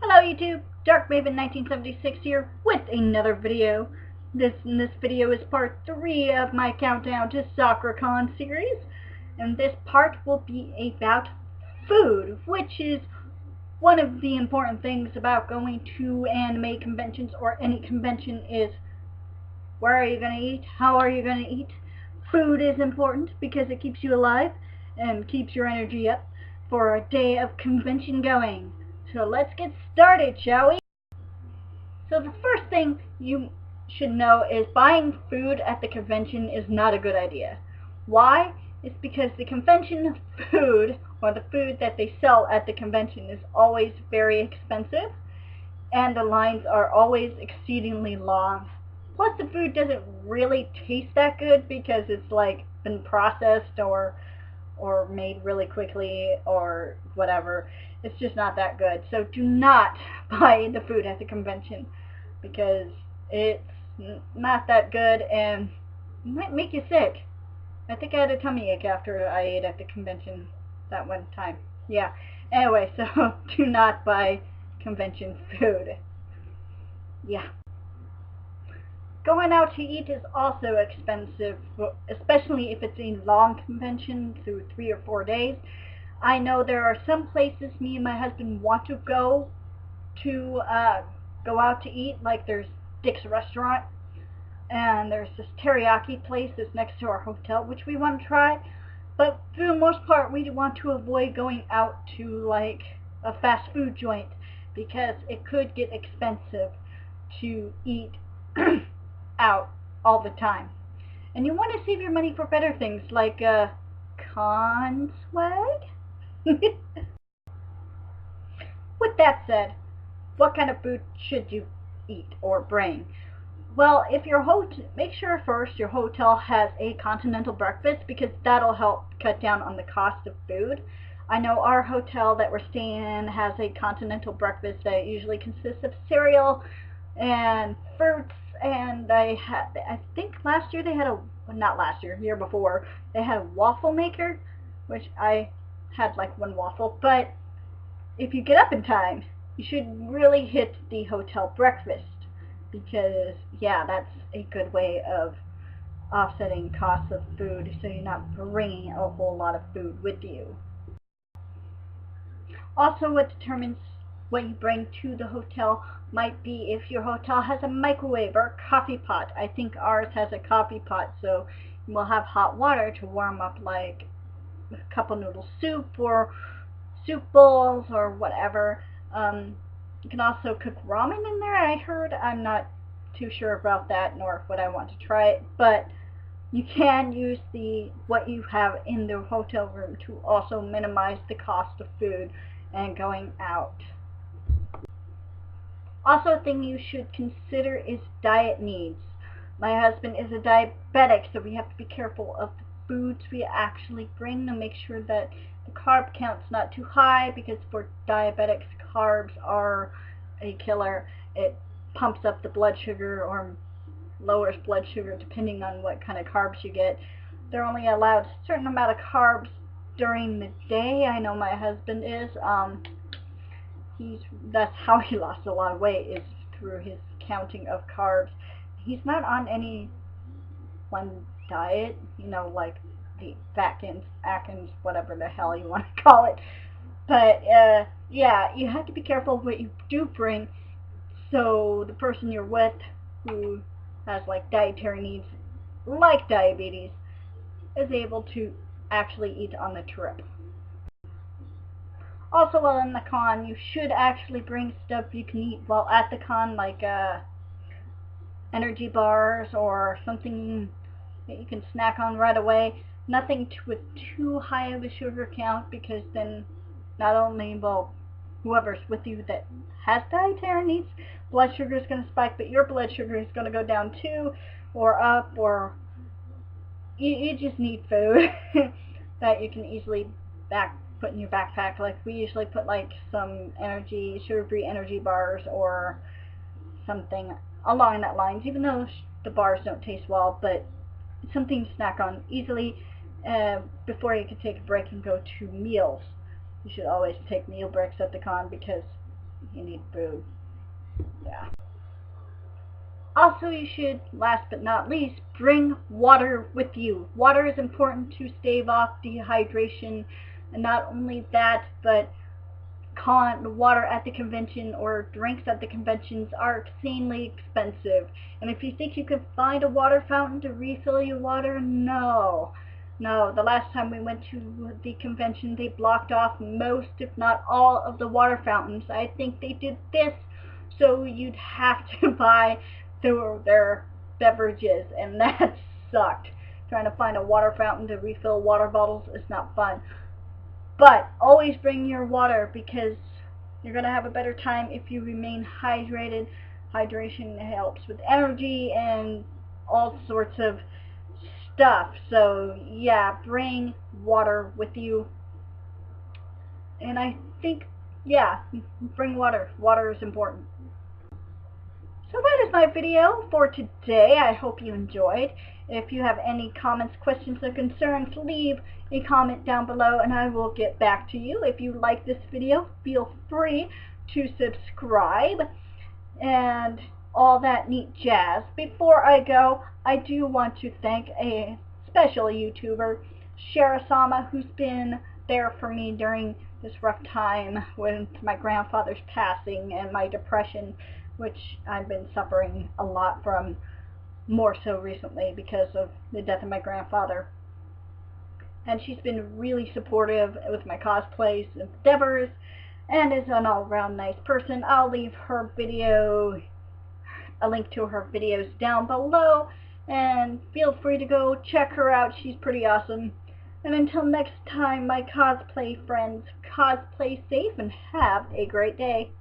Hello YouTube, Dark Maven 1976 here with another video. This video is part 3 of my countdown to SakuraCon series, and this part will be about food, which is one of the important things about going to anime conventions or any convention is where are you going to eat, how are you going to eat. Food is important because it keeps you alive and keeps your energy up for a day of convention going. So let's get started, shall we? So the first thing you should know is buying food at the convention is not a good idea. Why? It's because the convention food, or the food that they sell at the convention, is always very expensive, and the lines are always exceedingly long. Plus the food doesn't really taste that good because it's like been processed or made really quickly or whatever. It's just not that good. So do not buy the food at the convention because it's not that good and it might make you sick. I think I had a tummy ache after I ate at the convention that one time. Yeah. Anyway, so do not buy convention food. Yeah. Going out to eat is also expensive, especially if it's a long convention through 3 or 4 days. I know there are some places me and my husband want to go out to eat, like there's Dick's Restaurant, and there's this teriyaki place that's next to our hotel, which we want to try. But for the most part, we want to avoid going out to like a fast food joint because it could get expensive to eat out all the time. And you want to save your money for better things like con swag? With that said, what kind of food should you eat or bring? Well, if your make sure first your hotel has a continental breakfast because that'll help cut down on the cost of food. I know our hotel that we're staying in has a continental breakfast that usually consists of cereal and fruits, and I think last year they had not last year, year before, they had a waffle maker, which I had like one waffle. But if you get up in time, you should really hit the hotel breakfast because yeah, that's a good way of offsetting costs of food so you're not bringing a whole lot of food with you. Also, what determines what you bring to the hotel might be if your hotel has a microwave or a coffee pot. I think ours has a coffee pot, so we'll have hot water to warm up like a cup of noodle soup or soup bowls or whatever. You can also cook ramen in there, I heard. I'm not too sure about that nor would I want to try it, but you can use what you have in the hotel room to also minimize the cost of food and going out. Also, a thing you should consider is diet needs. My husband is a diabetic, so we have to be careful of the foods we actually bring to make sure that the carb count's not too high, because for diabetics, carbs are a killer. It pumps up the blood sugar or lowers blood sugar depending on what kind of carbs you get. They're only allowed a certain amount of carbs during the day. I know my husband is. That's how he lost a lot of weight, is through his counting of carbs. He's not on any one diet, you know, like the Atkins, whatever the hell you want to call it. But yeah, you have to be careful what you do bring, so the person you're with who has like dietary needs, like diabetes, is able to actually eat on the trip. Also, while in the con, you should actually bring stuff you can eat while at the con, like energy bars or something that you can snack on right away. Nothing with too high of a sugar count, because then not only will whoever's with you that has dietary needs, blood sugar is going to spike, but your blood sugar is going to go down too, or up, or you just need food that you can easily put in your backpack. Like we usually put like some sugar-free energy bars or something along that lines, even though the bars don't taste well, but something to snack on easily before you can take a break and go to meals. You should always take meal breaks at the con because You need food. Yeah. Also, you should, last but not least, bring water with you. Water is important to stave off dehydration, and not only that, but water at the convention or drinks at the conventions are insanely expensive. And if you think you can find a water fountain to refill your water, no. No, the last time we went to the convention, they blocked off most, if not all, of the water fountains. I think they did this so you'd have to buy their beverages, and that sucked. Trying to find a water fountain to refill water bottles is not fun. But always bring your water, because you're going to have a better time if you remain hydrated. Hydration helps with energy and all sorts of stuff. So yeah, bring water with you. And I think, yeah, bring water. Water is important. So that is my video for today. I hope you enjoyed. If you have any comments, questions, or concerns, leave a comment down below and I will get back to you. If you like this video, feel free to subscribe and all that neat jazz. Before I go, I do want to thank a special YouTuber, Shara-sama, who's been there for me during this rough time with my grandfather's passing and my depression, which I've been suffering a lot from, more so recently because of the death of my grandfather. And she's been really supportive with my cosplays and endeavors, and is an all-around nice person. I'll leave her video, a link to her videos down below, and feel free to go check her out. She's pretty awesome. And until next time, my cosplay friends, cosplay safe and have a great day.